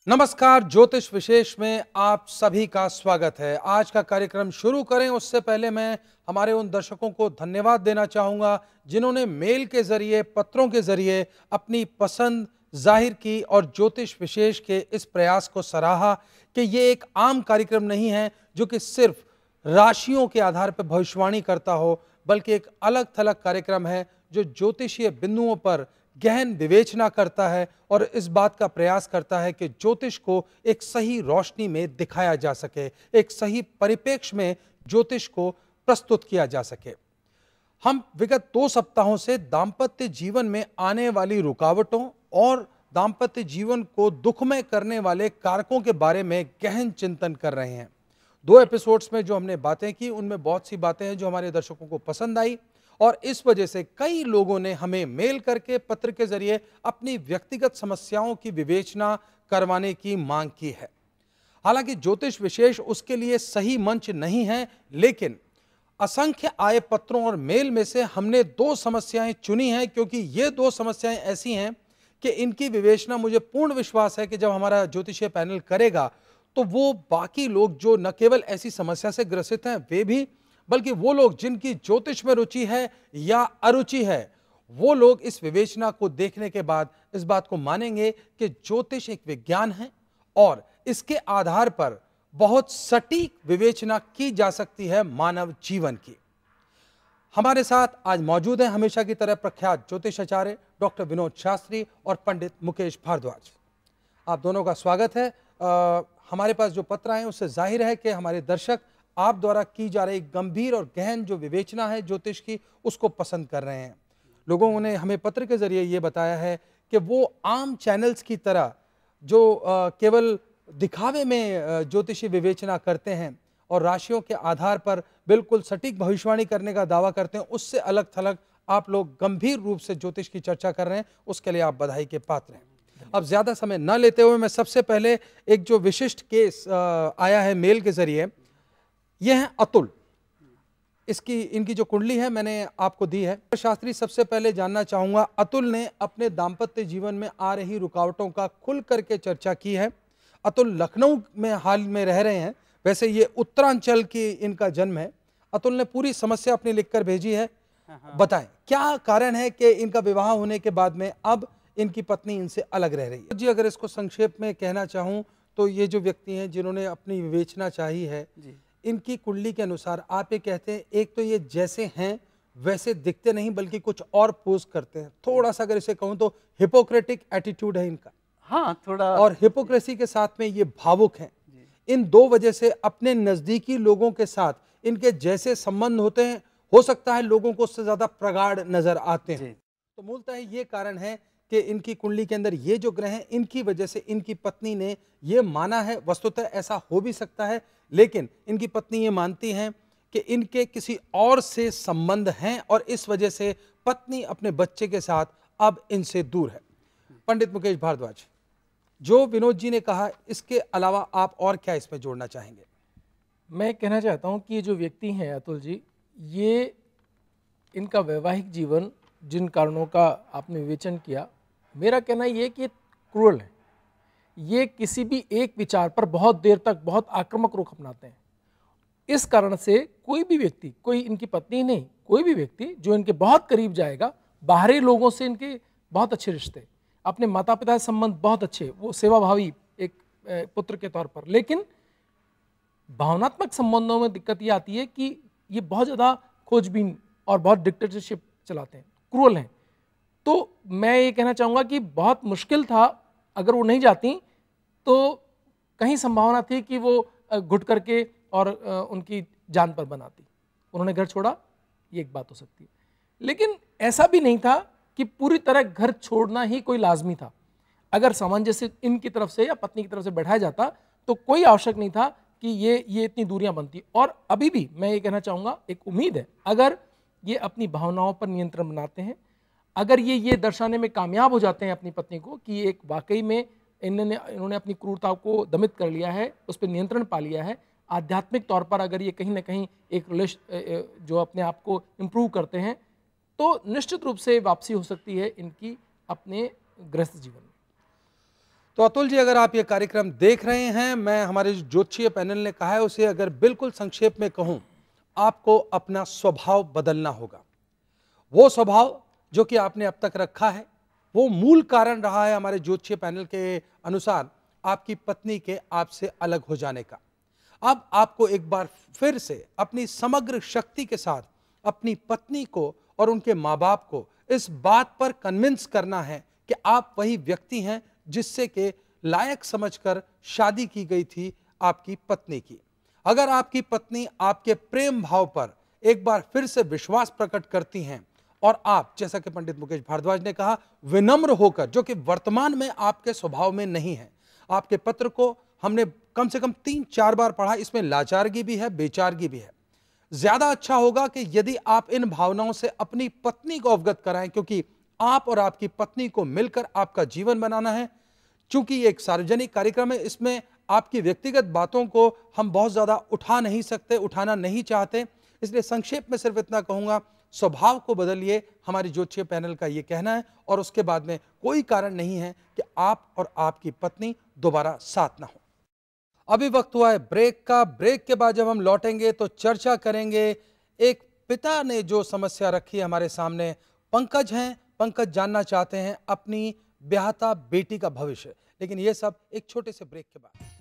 नमस्कार, ज्योतिष विशेष में आप सभी का स्वागत है। आज का कार्यक्रम शुरू करें उससे पहले मैं हमारे उन दर्शकों को धन्यवाद देना चाहूँगा जिन्होंने मेल के ज़रिए, पत्रों के ज़रिए अपनी पसंद जाहिर की और ज्योतिष विशेष के इस प्रयास को सराहा कि ये एक आम कार्यक्रम नहीं है जो कि सिर्फ राशियों के आधार पर भविष्यवाणी करता हो, बल्कि एक अलग थलग कार्यक्रम है जो ज्योतिषीय बिंदुओं पर गहन विवेचना करता है और इस बात का प्रयास करता है कि ज्योतिष को एक सही रोशनी में दिखाया जा सके, एक सही परिप्रेक्ष्य में ज्योतिष को प्रस्तुत किया जा सके। हम विगत 2 सप्ताहों से दाम्पत्य जीवन में आने वाली रुकावटों और दाम्पत्य जीवन को दुखमय करने वाले कारकों के बारे में गहन चिंतन कर रहे हैं। 2 एपिसोड्स में जो हमने बातें की उनमें बहुत सी बातें हैं जो हमारे दर्शकों को पसंद आई और इस वजह से कई लोगों ने हमें मेल करके, पत्र के जरिए अपनी व्यक्तिगत समस्याओं की विवेचना करवाने की मांग की है। हालांकि ज्योतिष विशेष उसके लिए सही मंच नहीं है, लेकिन असंख्य आए पत्रों और मेल में से हमने 2 समस्याएं चुनी हैं, क्योंकि ये 2 समस्याएं ऐसी हैं कि इनकी विवेचना मुझे पूर्ण विश्वास है कि जब हमारा ज्योतिषीय पैनल करेगा तो वो बाकी लोग जो न केवल ऐसी समस्या से ग्रसित हैं वे भी, बल्कि वो लोग जिनकी ज्योतिष में रुचि है या अरुचि है, वो लोग इस विवेचना को देखने के बाद इस बात को मानेंगे कि ज्योतिष एक विज्ञान है और इसके आधार पर बहुत सटीक विवेचना की जा सकती है मानव जीवन की। हमारे साथ आज मौजूद है हमेशा की तरह प्रख्यात ज्योतिषाचार्य डॉक्टर विनोद शास्त्री और पंडित मुकेश भारद्वाज। आप दोनों का स्वागत है। हमारे पास जो पत्र आए उससे जाहिर है कि हमारे दर्शक आप द्वारा की जा रही गंभीर और गहन जो विवेचना है ज्योतिष की, उसको पसंद कर रहे हैं। लोगों ने हमें पत्र के जरिए ये बताया है कि वो आम चैनल्स की तरह जो केवल दिखावे में ज्योतिषी विवेचना करते हैं और राशियों के आधार पर बिल्कुल सटीक भविष्यवाणी करने का दावा करते हैं, उससे अलग थलग आप लोग गंभीर रूप से ज्योतिष की चर्चा कर रहे हैं। उसके लिए आप बधाई के पात्र हैं। अब ज़्यादा समय न लेते हुए मैं सबसे पहले एक जो विशिष्ट केस आया है मेल के जरिए, यह है अतुल। इनकी जो कुंडली है मैंने आपको दी है। शास्त्री, सबसे पहले जानना चाहूंगा, अतुल ने अपने दाम्पत्य जीवन में आ रही रुकावटों का खुल करके चर्चा की है। अतुल लखनऊ में हाल में रह रहे हैं, वैसे ये उत्तरांचल की इनका जन्म है। अतुल ने पूरी समस्या अपनी लिखकर भेजी है। बताएं क्या कारण है कि इनका विवाह होने के बाद में अब इनकी पत्नी इनसे अलग रह रही है। जी, अगर इसको संक्षेप में कहना चाहूँ तो ये जो व्यक्ति हैं जिन्होंने अपनी विवेचना चाही है, इनकी कुंडली के अनुसार आप ये कहते हैं, एक तो ये जैसे हैं वैसे दिखते नहीं बल्कि कुछ और पोज करते हैं। थोड़ा सा अगर इसे कहूं तो हिपोक्रेटिक एटीट्यूड है इनका। हाँ, थोड़ा। और हिपोक्रेसी के साथ में ये भावुक हैं। इन 2 वजह से अपने नजदीकी लोगों के साथ इनके जैसे संबंध होते हैं, हो सकता है लोगों को उससे ज्यादा प्रगाढ़ नजर आते हैं। तो मूलतः ये कारण है कि इनकी कुंडली के अंदर ये जो ग्रह हैं, इनकी वजह से इनकी पत्नी ने ये माना है। वस्तुतः ऐसा हो भी सकता है, लेकिन इनकी पत्नी ये मानती हैं कि इनके किसी और से संबंध हैं और इस वजह से पत्नी अपने बच्चे के साथ अब इनसे दूर है। पंडित मुकेश भारद्वाज, जो विनोद जी ने कहा, इसके अलावा आप और क्या इसमें जोड़ना चाहेंगे? मैं कहना चाहता हूं कि ये जो व्यक्ति हैं अतुल जी, ये इनका वैवाहिक जीवन जिन कारणों का आपने विवेचन किया, मेरा कहना ये कि क्रूअल है। ये किसी भी एक विचार पर बहुत देर तक बहुत आक्रामक रुख अपनाते हैं। इस कारण से कोई भी व्यक्ति, कोई इनकी पत्नी नहीं, कोई भी व्यक्ति जो इनके बहुत करीब जाएगा, बाहरी लोगों से इनके बहुत अच्छे रिश्ते, अपने माता पिता से संबंध बहुत अच्छे, वो सेवाभावी एक पुत्र के तौर पर, लेकिन भावनात्मक संबंधों में दिक्कत ये आती है कि ये बहुत ज़्यादा खोजबीन और बहुत डिक्टेटरशिप चलाते हैं, क्रूअल हैं। तो मैं ये कहना चाहूँगा कि बहुत मुश्किल था, अगर वो नहीं जाती तो कहीं संभावना थी कि वो घुट करके और उनकी जान पर बनाती। उन्होंने घर छोड़ा, ये एक बात हो सकती है, लेकिन ऐसा भी नहीं था कि पूरी तरह घर छोड़ना ही कोई लाजमी था। अगर सामंजस्य इनकी तरफ से या पत्नी की तरफ से बैठाया जाता तो कोई आवश्यक नहीं था कि ये इतनी दूरियां बनती। और अभी भी मैं ये कहना चाहूँगा, एक उम्मीद है, अगर ये अपनी भावनाओं पर नियंत्रण बनाते हैं, अगर ये दर्शाने में कामयाब हो जाते हैं अपनी पत्नी को कि एक वाकई में इन्होंने अपनी क्रूरता को दमित कर लिया है, उस पर नियंत्रण पा लिया है, आध्यात्मिक तौर पर अगर ये कहीं ना कहीं एक जो अपने आप को इम्प्रूव करते हैं, तो निश्चित रूप से वापसी हो सकती है इनकी अपने गृहस्थ जीवन में। तो अतुल जी, अगर आप ये कार्यक्रम देख रहे हैं, मैं हमारे जो ज्योतिषीय पैनल ने कहा है उसे अगर बिल्कुल संक्षेप में कहूं, आपको अपना स्वभाव बदलना होगा। वो स्वभाव जो कि आपने अब तक रखा है, वो मूल कारण रहा है हमारे ज्योतिषीय पैनल के अनुसार आपकी पत्नी के आपसे अलग हो जाने का। अब आपको एक बार फिर से अपनी समग्र शक्ति के साथ अपनी पत्नी को और उनके माँ बाप को इस बात पर कन्विंस करना है कि आप वही व्यक्ति हैं जिससे के लायक समझकर शादी की गई थी आपकी पत्नी की। अगर आपकी पत्नी आपके प्रेम भाव पर एक बार फिर से विश्वास प्रकट करती हैं और आप, जैसा कि पंडित मुकेश भारद्वाज ने कहा, विनम्र होकर, जो कि वर्तमान में आपके स्वभाव में नहीं है। आपके पत्र को हमने कम से कम 3-4 बार पढ़ा, इसमें लाचारगी भी है, बेचारगी भी है। ज्यादा अच्छा होगा कि यदि आप इन भावनाओं से अपनी पत्नी को अवगत कराएं, क्योंकि आप और आपकी पत्नी को मिलकर आपका जीवन बनाना है। चूंकि ये एक सार्वजनिक कार्यक्रम है, इसमें आपकी व्यक्तिगत बातों को हम बहुत ज्यादा उठा नहीं सकते, उठाना नहीं चाहते, इसलिए संक्षेप में सिर्फ इतना कहूंगा, स्वभाव को बदलिए, हमारी ज्योतिषीय पैनल का ये कहना है। और उसके बाद में कोई कारण नहीं है कि आप और आपकी पत्नी दोबारा साथ ना हो। अभी वक्त हुआ है ब्रेक का। ब्रेक के बाद जब हम लौटेंगे तो चर्चा करेंगे। एक पिता ने जो समस्या रखी है हमारे सामने, पंकज हैं। पंकज जानना चाहते हैं अपनी ब्याहता बेटी का भविष्य, लेकिन ये सब एक छोटे से ब्रेक के बाद।